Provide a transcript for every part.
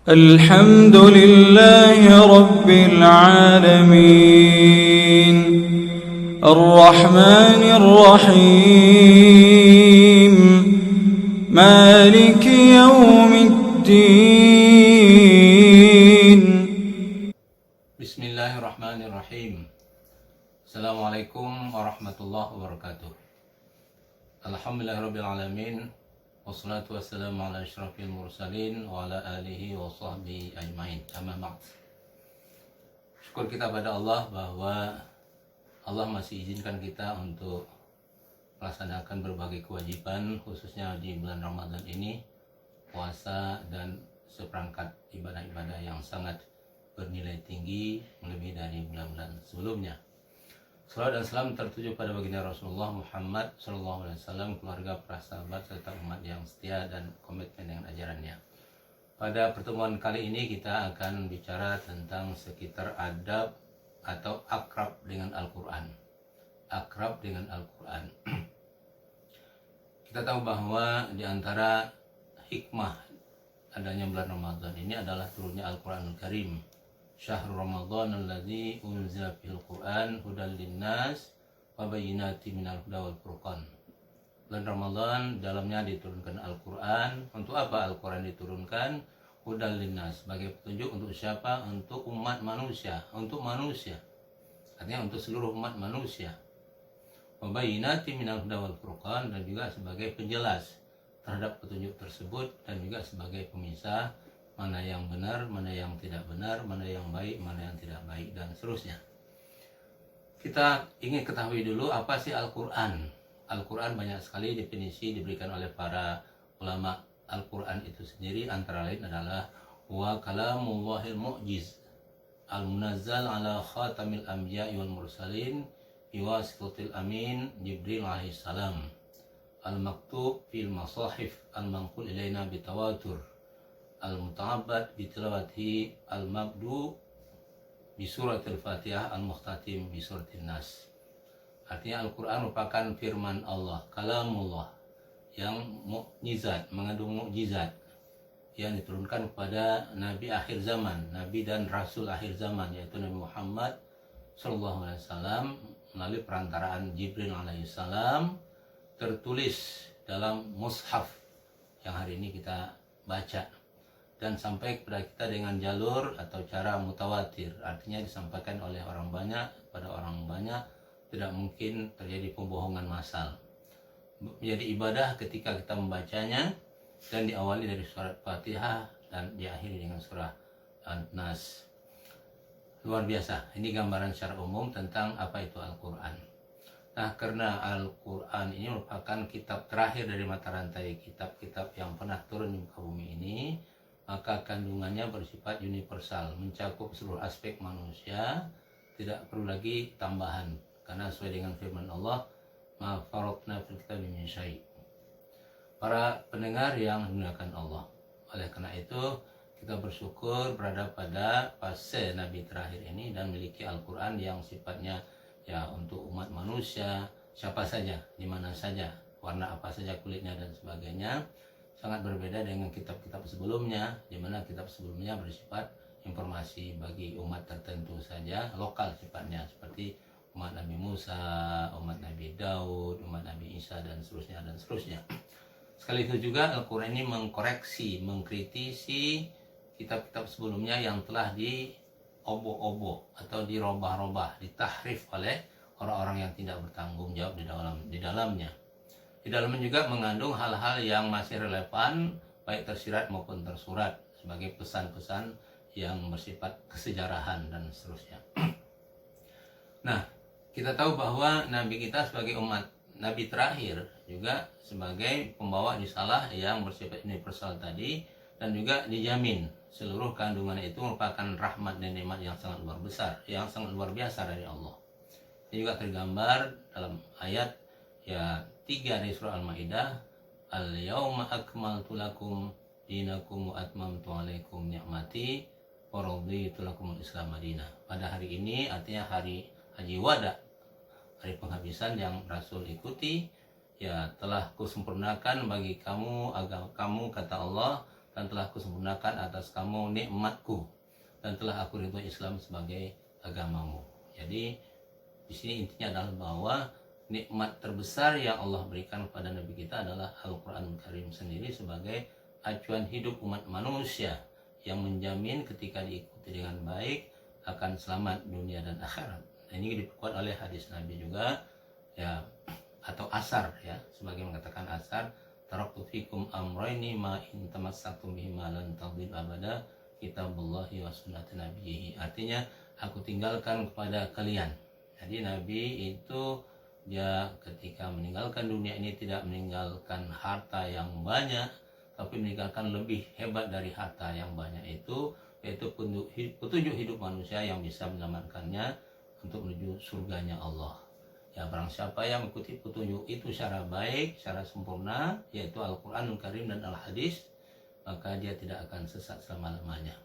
الحمد لله رب العالمين الرحمن الرحيم مالك يوم الدين. Bismillahirrahmanirrahim. Assalamualaikum warahmatullahi wabarakatuh. Alhamdulillahirabbil alamin. Wassalatu wassalamu ala asyrafil mursalin wa ala alihi wa sahbihi ajmain. Amma ba'd. Syukur kita pada Allah bahwa Allah masih izinkan kita untuk melaksanakan berbagai kewajiban, khususnya di bulan Ramadan ini, puasa dan seperangkat ibadah-ibadah yang sangat bernilai tinggi melebihi dari bulan-bulan sebelumnya. Salawat dan salam tertuju pada baginda Rasulullah Muhammad SAW, keluarga, para sahabat, serta umat yang setia dan komitmen dengan ajarannya. Pada pertemuan kali ini kita akan bicara tentang sekitar adab atau akrab dengan Al-Quran. Akrab dengan Al-Quran. Kita tahu bahwa di antara hikmah adanya bulan Ramadan ini adalah turunnya Al-Quranul Karim. Syahrul Ramadan alladzi unzila fihil Qur'an hudal linnas wa bayyinatin minal huda wal furqan. Bulan Ramadan dalamnya diturunkan Al-Qur'an. Untuk apa Al-Qur'an diturunkan? Hudal linnas, sebagai petunjuk untuk siapa? Untuk umat manusia, untuk manusia. Artinya untuk seluruh umat manusia. Wa bayyinatin minal huda wal furqan, dan juga sebagai penjelas terhadap petunjuk tersebut, dan juga sebagai pemisah mana yang benar, mana yang tidak benar, mana yang baik, mana yang tidak baik, dan seterusnya. Kita ingin ketahui dulu apa sih Al-Quran. Al-Quran banyak sekali definisi diberikan oleh para ulama. Al-Quran itu sendiri antara lain adalah wa kalamullahil mu'jiz al-munazzal ala khatamil anbiya'i wal mursalin biwasitatil amin Jibril alaihissalam al-maktub fil masahif al-manqul ilaina bitawatur al-muta'abbad bitilawati al-mabdu bi suratil Fatihah al-mukhtatim bi suratil Nas. Artinya Al-Quran merupakan firman Allah, kalamullah, yang mukjizat, mengandung mukjizat, yang diturunkan kepada Nabi akhir zaman, Nabi dan Rasul akhir zaman, yaitu Nabi Muhammad SAW, melalui perantaraan Jibril alaihissalam, tertulis dalam mushaf yang hari ini kita baca, dan sampai kepada kita dengan jalur atau cara mutawatir. Artinya disampaikan oleh orang banyak pada orang banyak, tidak mungkin terjadi pembohongan massal. Menjadi ibadah ketika kita membacanya, dan diawali dari surat Fatihah dan diakhiri dengan surah An-Nas. Luar biasa. Ini gambaran secara umum tentang apa itu Al-Quran. Nah, karena Al-Quran ini merupakan kitab terakhir dari mata rantai kitab-kitab yang pernah turun di muka bumi ini, maka kandungannya bersifat universal, mencakup seluruh aspek manusia, tidak perlu lagi tambahan, karena sesuai dengan firman Allah, ma farratna fil kitabi min syai'. Para pendengar yang dimuliakan Allah, oleh karena itu kita bersyukur berada pada fase Nabi terakhir ini dan memiliki Al-Quran yang sifatnya ya untuk umat manusia, siapa saja, di mana saja, warna apa saja kulitnya dan sebagainya. Sangat berbeda dengan kitab-kitab sebelumnya, di mana kitab sebelumnya bersifat informasi bagi umat tertentu saja, lokal sifatnya, seperti umat Nabi Musa, umat Nabi Daud, umat Nabi Isa, dan seterusnya dan seterusnya. Sekali itu juga Al-Quran ini mengkoreksi, mengkritisi kitab-kitab sebelumnya yang telah diobok-obok atau dirobah-robah, ditahrif oleh orang-orang yang tidak bertanggung jawab di dalamnya. Di dalamnya juga mengandung hal-hal yang masih relevan, baik tersirat maupun tersurat, sebagai pesan-pesan yang bersifat kesejarahan dan seterusnya. Nah, kita tahu bahwa Nabi kita sebagai umat Nabi terakhir juga sebagai pembawa risalah yang bersifat universal tadi, dan juga dijamin seluruh kandungannya itu merupakan rahmat dan nikmat yang sangat luar besar, yang sangat luar biasa dari Allah. Ini juga tergambar dalam ayat 3 dari surah Al-Maidah, al-yawma akmaltu lakum dinakum wa atmamtu alaikum ni'mati wa raditu lakumul Islam madinah. Pada hari ini, artinya hari Haji Wada, hari penghabisan yang Rasul ikuti, ya telah kusempurnakan bagi kamu agama kamu, kata Allah, dan telah kusempurnakan atas kamu nikmatku, dan telah aku ridhoi Islam sebagai agamamu. Jadi di sini intinya adalah bahwa nikmat terbesar yang Allah berikan kepada Nabi kita adalah Al-Quranul Karim sendiri sebagai acuan hidup umat manusia yang menjamin ketika diikuti dengan baik akan selamat dunia dan akhirat. Ini diperkuat oleh hadis Nabi juga ya, atau asar ya, sebagai mengatakan asar, taraktu fikum amrayni ma in tamassaktum bihima lan tadhillu abada, kitabullahi wa sunnati nabiyhi. Artinya aku tinggalkan kepada kalian. Jadi Nabi itu dia ketika meninggalkan dunia ini tidak meninggalkan harta yang banyak, tapi meninggalkan lebih hebat dari harta yang banyak itu, yaitu petunjuk hidup manusia yang bisa menyelamatkannya untuk menuju surganya Allah. Ya, barang siapa yang mengikuti petunjuk itu secara baik, secara sempurna, yaitu Al-Quranul Karim dan Al-Hadis, maka dia tidak akan sesat selama-lamanya.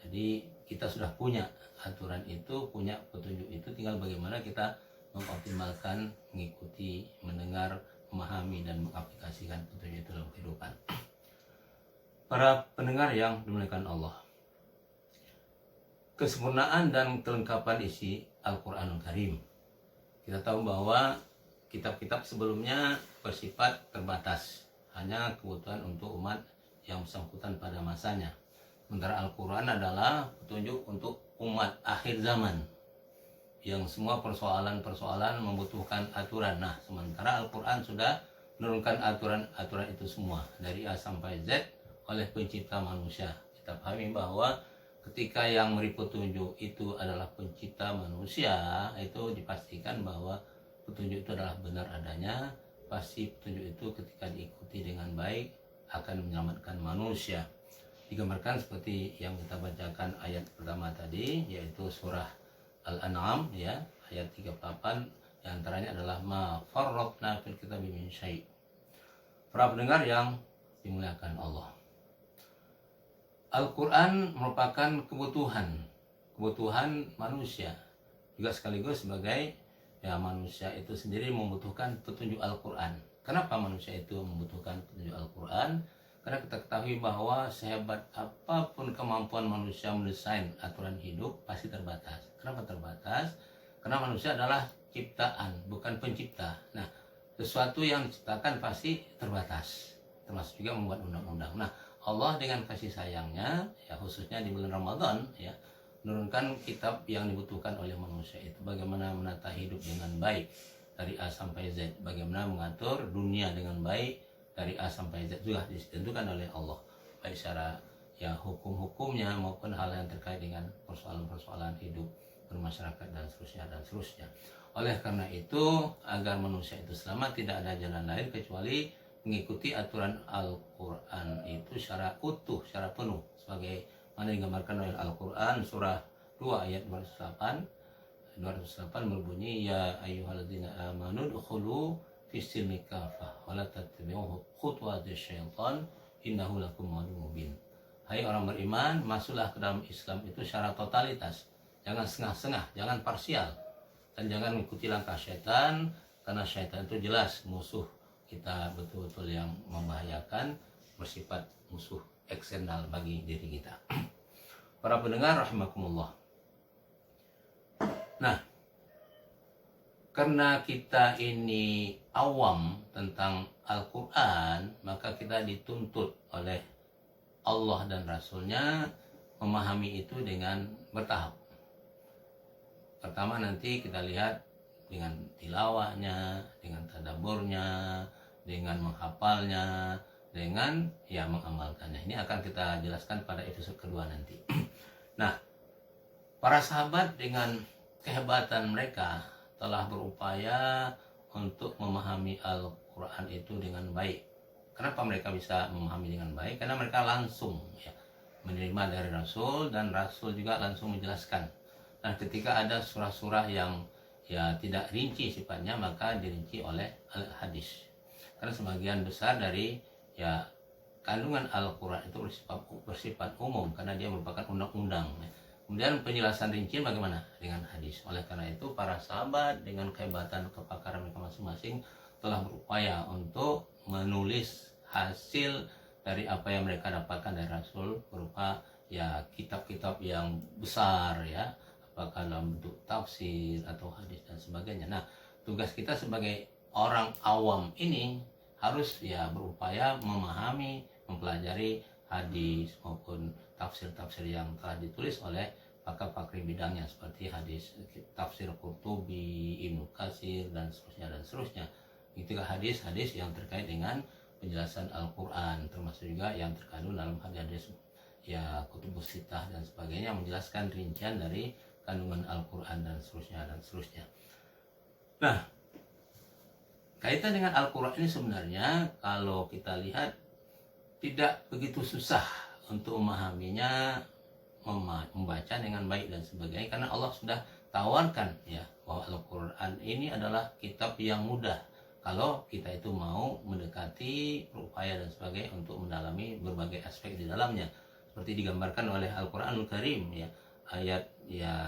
Jadi kita sudah punya aturan itu, punya petunjuk itu, tinggal bagaimana kita mengoptimalkan, mengikuti, mendengar, memahami, dan mengaplikasikan petunjuk itu dalam kehidupan. Para pendengar yang dimuliakan Allah, kesempurnaan dan kelengkapan isi Al-Quranul Karim. Kita tahu bahwa kitab-kitab sebelumnya bersifat terbatas, hanya kebutuhan untuk umat yang bersangkutan pada masanya. Sementara Al-Quran adalah petunjuk untuk umat akhir zaman, yang semua persoalan-persoalan membutuhkan aturan. Nah, sementara Al-Quran sudah menurunkan aturan-aturan itu semua dari A sampai Z oleh pencipta manusia. Kita pahami bahwa ketika yang memberi petunjuk itu adalah pencipta manusia, itu dipastikan bahwa petunjuk itu adalah benar adanya. Pasti petunjuk itu ketika diikuti dengan baik akan menyelamatkan manusia. Digambarkan seperti yang kita bacakan ayat pertama tadi, yaitu surah Al-An'am ya, ayat 38, yang antaranya adalah ma farratna fil kitabi min syai'. Para pendengar yang dimuliakan Allah, Al-Quran merupakan kebutuhan manusia, juga sekaligus sebagai ya, manusia itu sendiri membutuhkan petunjuk Al-Quran. Kenapa manusia itu membutuhkan petunjuk Al-Quran? Karena kita ketahui bahwa sehebat apapun kemampuan manusia mendesain aturan hidup, pasti terbatas. Kenapa terbatas? Karena manusia adalah ciptaan, bukan pencipta. Nah, sesuatu yang diciptakan pasti terbatas, termasuk juga membuat undang-undang. Nah, Allah dengan kasih sayangnya, ya khususnya di bulan Ramadan, ya menurunkan kitab yang dibutuhkan oleh manusia itu. Bagaimana menata hidup dengan baik dari A sampai Z, bagaimana mengatur dunia dengan baik dari A sampai Z, juga ditentukan oleh Allah, baik secara ya hukum-hukumnya maupun hal yang terkait dengan persoalan-persoalan hidup bermasyarakat dan seterusnya. Oleh karena itu, agar manusia itu selamat, tidak ada jalan lain kecuali mengikuti aturan Al-Quran itu secara utuh, secara penuh, sebagai mana digambarkan oleh Al-Quran surah 2 ayat 208 berbunyi, ya ayyuhalladzina amanu dukhulu fissilmi kafah wa la tattabi'u khutuwatis syaitan innahu lakum aduwwun mubin. Hai orang beriman, masuklah ke dalam Islam itu secara totalitas, jangan setengah-setengah, jangan parsial, dan jangan mengikuti langkah syaitan, karena syaitan itu jelas musuh kita, betul-betul yang membahayakan, bersifat musuh eksternal bagi diri kita. Para pendengar rahimakumullah. Nah, karena kita ini awam tentang Al-Quran, maka kita dituntut oleh Allah dan Rasulnya memahami itu dengan bertahap. Pertama nanti kita lihat dengan tilawahnya, dengan tadaburnya, dengan menghafalnya, dengan ya mengamalkannya. Ini akan kita jelaskan pada episode kedua nanti. Nah, para sahabat dengan kehebatan mereka telah berupaya untuk memahami Al-Quran itu dengan baik. Kenapa mereka bisa memahami dengan baik? Karena mereka langsung ya, menerima dari Rasul, dan Rasul juga langsung menjelaskan. Nah, ketika ada surah-surah yang ya tidak rinci sifatnya, maka dirinci oleh Al-Hadis. Karena sebagian besar dari ya kandungan Al-Quran itu bersifat umum, karena dia merupakan undang-undang. Kemudian penjelasan rinci bagaimana dengan hadis. Oleh karena itu para sahabat dengan kehebatan kepakaran mereka masing-masing telah berupaya untuk menulis hasil dari apa yang mereka dapatkan dari Rasul berupa ya kitab-kitab yang besar ya, apakah dalam bentuk tafsir atau hadis dan sebagainya. Nah, tugas kita sebagai orang awam ini harus ya berupaya memahami, mempelajari hadis maupun tafsir-tafsir yang telah ditulis oleh pakar-pakar bidangnya seperti hadis tafsir Qurtubi, Ibnu Katsir dan seterusnya. Itu hadis-hadis yang terkait dengan penjelasan Al-Quran, termasuk juga yang terkandung dalam hadis ya Kutubus Sittah dan sebagainya, menjelaskan rincian dari kandungan Al-Quran dan seterusnya. Nah, kaitan dengan Al-Quran ini sebenarnya kalau kita lihat tidak begitu susah untuk memahaminya, membaca dengan baik dan sebagainya, karena Allah sudah tawarkan ya bahwa Al-Quran ini adalah kitab yang mudah kalau kita itu mau mendekati, berupaya dan sebagainya untuk mendalami berbagai aspek di dalamnya, seperti digambarkan oleh Al-Quranul Karim ya, ayat ya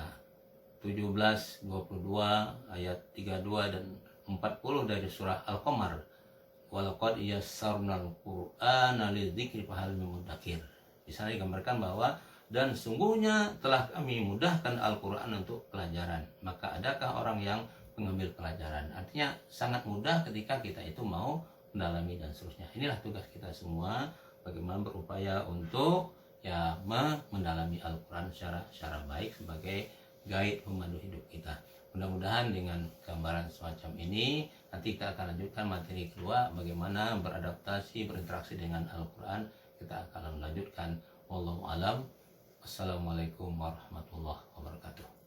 17, 22, ayat 32 dan 40 dari surah Al-Qamar. Walaqad yassarnal Qur'ana lidzikri fahal min mudzakir. Di sana digambarkan bahwa dan sungguhnya telah kami mudahkan Al-Quran untuk pelajaran, maka adakah orang yang mengambil pelajaran? Artinya sangat mudah ketika kita itu mau mendalami dan seterusnya. Inilah tugas kita semua, bagaimana berupaya untuk ya mendalami Al-Quran secara baik sebagai guide pemandu hidup kita. Mudah-mudahan dengan gambaran semacam ini nanti kita akan lanjutkan materi kedua, bagaimana beradaptasi, berinteraksi dengan Al-Quran. Kita akan lanjutkan. Wallahu alam. Assalamualaikum warahmatullahi wabarakatuh.